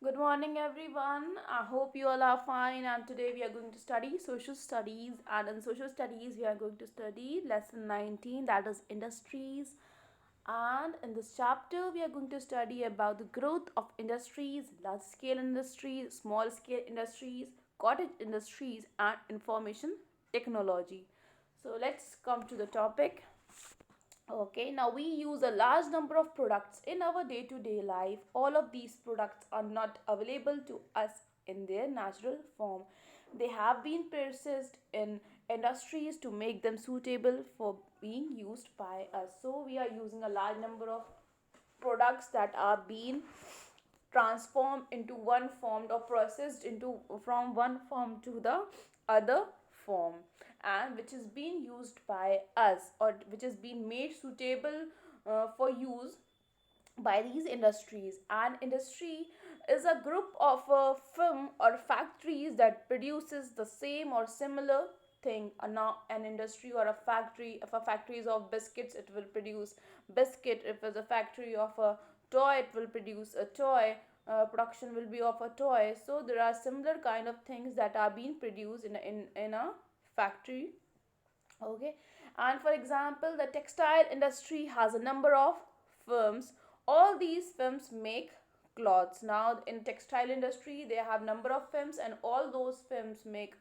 Good morning, everyone. I hope you all are fine. And today we are going to study social studies. And in social studies, we are going to study lesson 19, that is industries. And in this chapter, we are going to study about the growth of industries, large scale industries, small scale industries, cottage industries, and information technology. So let's come to the topic. Okay, now we use a large number of products in our day to day life. All of these products are not available to us in their natural form. They have been processed in industries to make them suitable for being used by us. So, we are using a large number of products that are being transformed into one form or processed into from one form to the other form, and which is being used by us, or which is being made suitable for use by these industries. And industry is a group of firm or factories that produces the same or similar thing. Now an industry or a factory, if a factory is of biscuits, it will produce biscuit. If it's a factory of a toy, it will produce a toy. Production will be of a toy. So there are similar kind of things that are being produced in a factory. Okay, and for example, the textile industry has a number of firms. All these firms make clothes. Now in textile industry they have number of firms, and all those firms make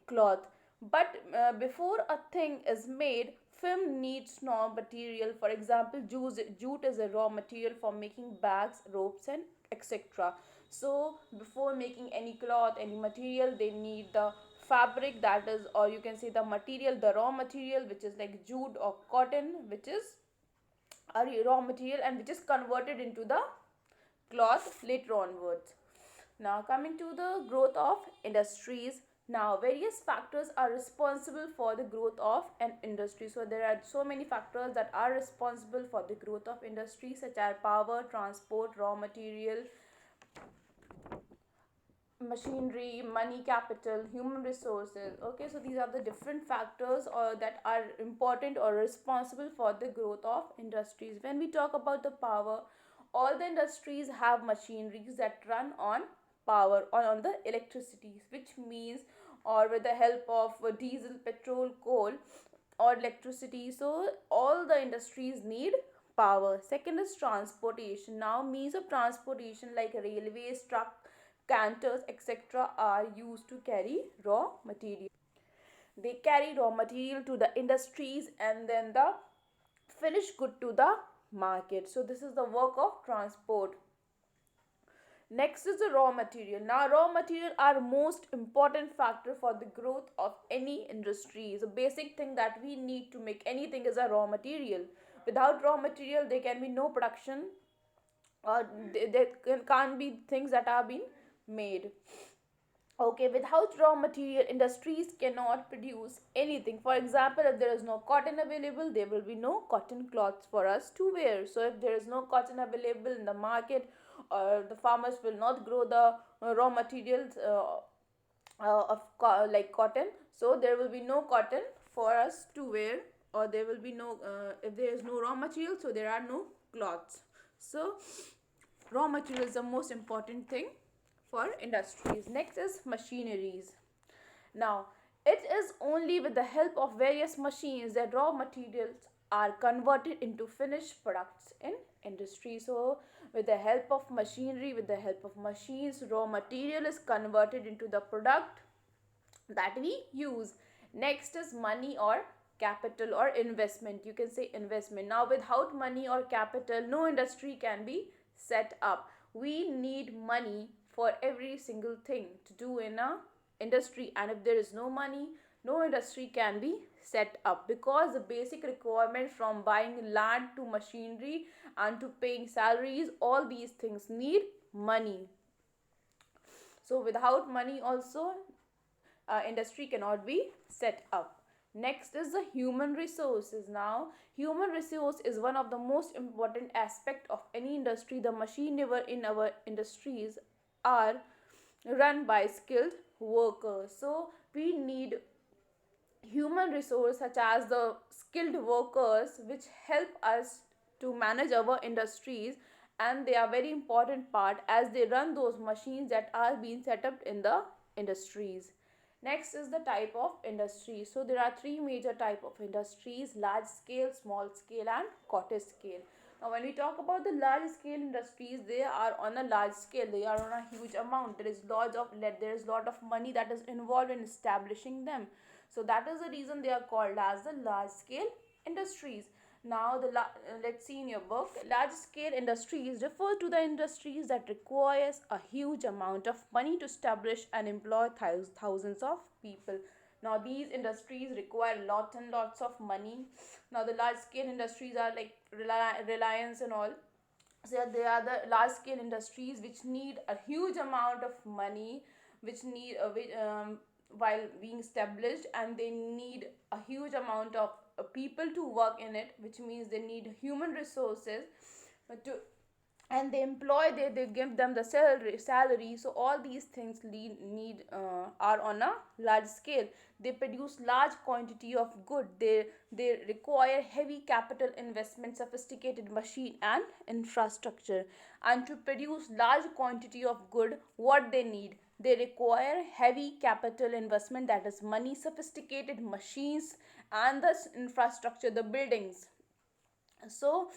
cloth. But before a thing is made, film needs raw material. For example, jute is a raw material for making bags, ropes, and etc. So before making any cloth, any material, they need the fabric, that is, or you can say the material, the raw material, which is like jute or cotton, which is a raw material and which is converted into the cloth later onwards. Now coming to the growth of industries. Now various factors are responsible for the growth of an industry. So there are so many factors that are responsible for the growth of industry, such as power, transport, raw material, machinery, money, capital, human resources. Okay, so these are the different factors or that are important or responsible for the growth of industries. When we talk about the power, all the industries have machineries that run on power or on the electricity, which means, or with the help of diesel, petrol, coal, or electricity. So all the industries need power. Second is transportation. Now means of transportation like railways, truck, canters, etc. are used to carry raw material. They carry raw material to the industries and then the finished good to the market. So this is the work of transport. Next is the raw material. Now, raw material are most important factor for the growth of any industry. The basic thing that we need to make anything is a raw material. Without raw material, there can be no production, or there can't be things that are being made. Okay, without raw material, industries cannot produce anything. For example, if there is no cotton available, there will be no cotton cloths for us to wear. So if there is no cotton available in the market, the farmers will not grow the raw materials like cotton, so there will be no cotton for us to wear, or there will be no if there is no raw material, so there are no cloths. So raw material is the most important thing for industries. Next is machineries. Now, it is only with the help of various machines that raw materials are converted into finished products in industry. So, with the help of machinery, with the help of machines, raw material is converted into the product that we use. Next is money or capital or investment. You can say investment. Now, without money or capital, no industry can be set up. We need money for every single thing to do in a industry, and if there is no money, no industry can be set up, because the basic requirement from buying land to machinery and to paying salaries, all these things need money. So without money also, industry cannot be set up. Next is the human resources. Now human resource is one of the most important aspect of any industry. The machine in our industries are run by skilled workers. So we need human resource such as the skilled workers which help us to manage our industries and they are very important part as they run those machines that are being set up in the industries. Next is the type of industry. So there are three major type of industries: large scale, small scale, and cottage scale. Now when we talk about the large scale industries, they are on a large scale, they are on a huge amount, there is lot of money that is involved in establishing them. So that is the reason they are called as the large scale industries. Now let's see in your book, large scale industries refer to the industries that requires a huge amount of money to establish and employ thousands of people. Now these industries require lots and lots of money. Now the large scale industries are like Reliance and all. So they are the large scale industries which need a huge amount of money, which need while being established, and they need a huge amount of people to work in it, which means they need human resources to, and they employ, they give them the salary. So all these things need are on a large scale. They produce large quantity of good. They require heavy capital investment, sophisticated machine and infrastructure. And to produce large quantity of good, what they need, they require heavy capital investment, that is money, sophisticated machines, and the infrastructure, the buildings. So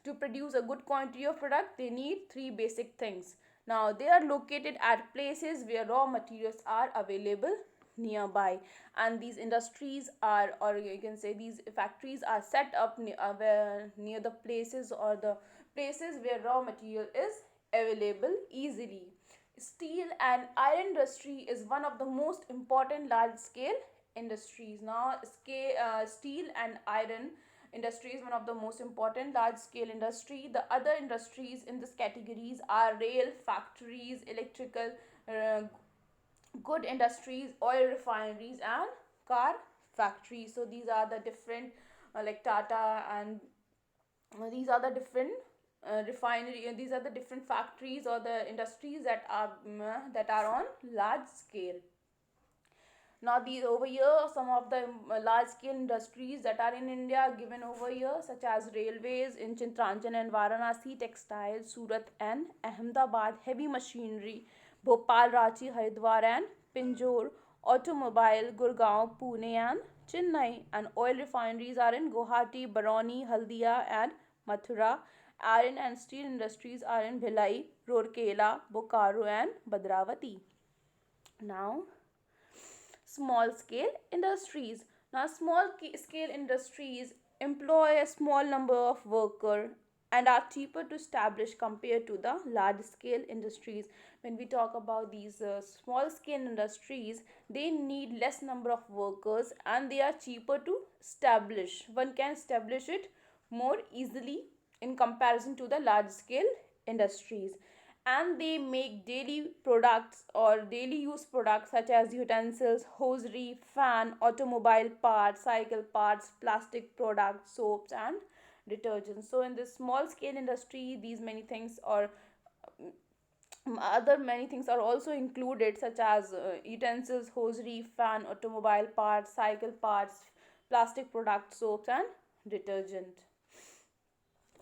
to produce a good quantity of product, they need three basic things. Now they are located at places where raw materials are available nearby, and these industries are, or you can say these factories are set up near the places, or the places where raw material is available easily. Steel and iron industry is one of the most important large scale industries. Now steel and iron industry is one of the most important large scale industry. The other industries in this categories are rail factories, electrical uh, good industries, oil refineries, and car factories. So these are the different like Tata, and these are the different refinery, these are the different factories or the industries that are on large scale. Now these over here, some of the large scale industries that are in India are given over here, such as railways in Chitranjan and Varanasi, textiles Surat and Ahmedabad, heavy machinery Bhopal, Ranchi, Haridwar and Pinjore, automobile Gurgaon, Pune and Chennai, and oil refineries are in Guwahati, Barauni, Haldia and Mathura. Iron and steel industries are in Bhilai, Rourkela, Bokaro and Badravati. Now small scale industries. Now small scale industries employ a small number of workers and are cheaper to establish compared to the large scale industries. When we talk about these small scale industries, they need less number of workers and they are cheaper to establish. One can establish it more easily in comparison to the large scale industries. And they make daily products or daily use products such as utensils, hosiery, fan, automobile parts, cycle parts, plastic products, soaps and detergents. So in this small scale industry, these many things, or other many things are also included, such as utensils, hosiery, fan, automobile parts, cycle parts, plastic products, soaps and detergent.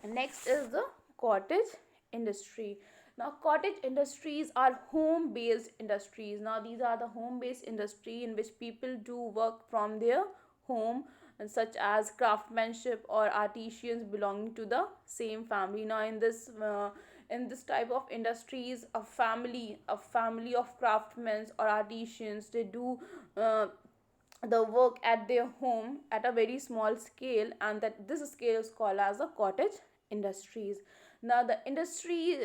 Next is the cottage industry. Now cottage industries are home based industries. Now these are the home based industry in which people do work from their home, such as craftsmanship or artisans belonging to the same family. Now in this type of industries, a family of craftsmen or artisans, they do uh, the work at their home at a very small scale, and that this scale is called as the cottage industries. Now the industry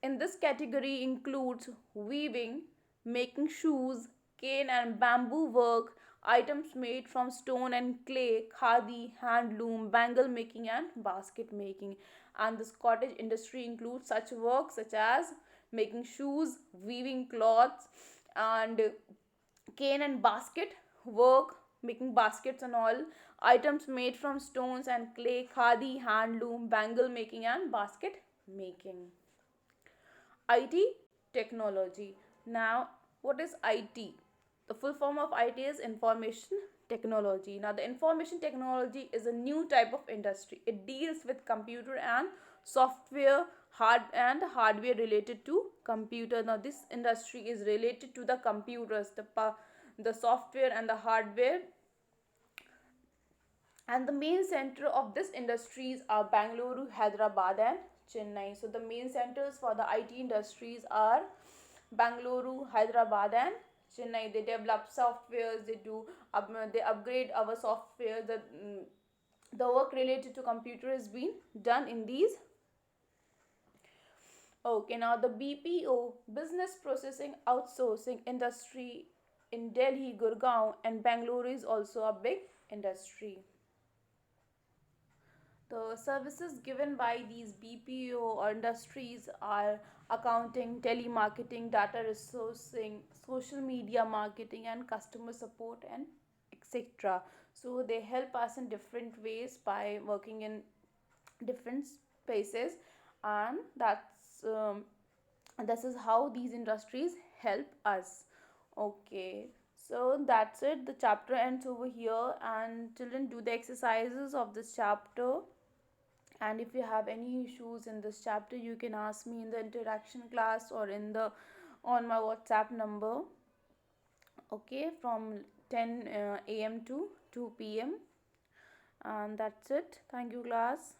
in this category includes weaving, making shoes, cane and bamboo work, items made from stone and clay, khadi, handloom, bangle making and basket making. And this cottage industry includes such work such as making shoes, weaving cloths, and cane and basket work, making baskets and all, items made from stones and clay, khadi, handloom, bangle making and basket making. IT technology. Now, what is IT? The full form of IT is information technology. Now, the information technology is a new type of industry. It deals with computer and software, hardware related to computer. Now this industry is related to the computers, the software and the hardware, and the main center of this industries are Bangalore, Hyderabad and Chennai. So the main centers for the IT industries are Bangalore, Hyderabad and Chennai. They develop softwares, they upgrade our software. The work related to computer is being done in these. Okay, now the BPO, business processing outsourcing industry in Delhi, Gurgaon and Bangalore is also a big industry. The services given by these BPO industries are accounting, telemarketing, data resourcing, social media marketing, and customer support, and etc. So they help us in different ways by working in different spaces, and this is how these industries help us. Okay, so that's it. The chapter ends over here, and children do the exercises of this chapter. And if you have any issues in this chapter, you can ask me in the interaction class or in the on my WhatsApp number. Okay, from 10 a.m. to 2 p.m. And that's it. Thank you, class.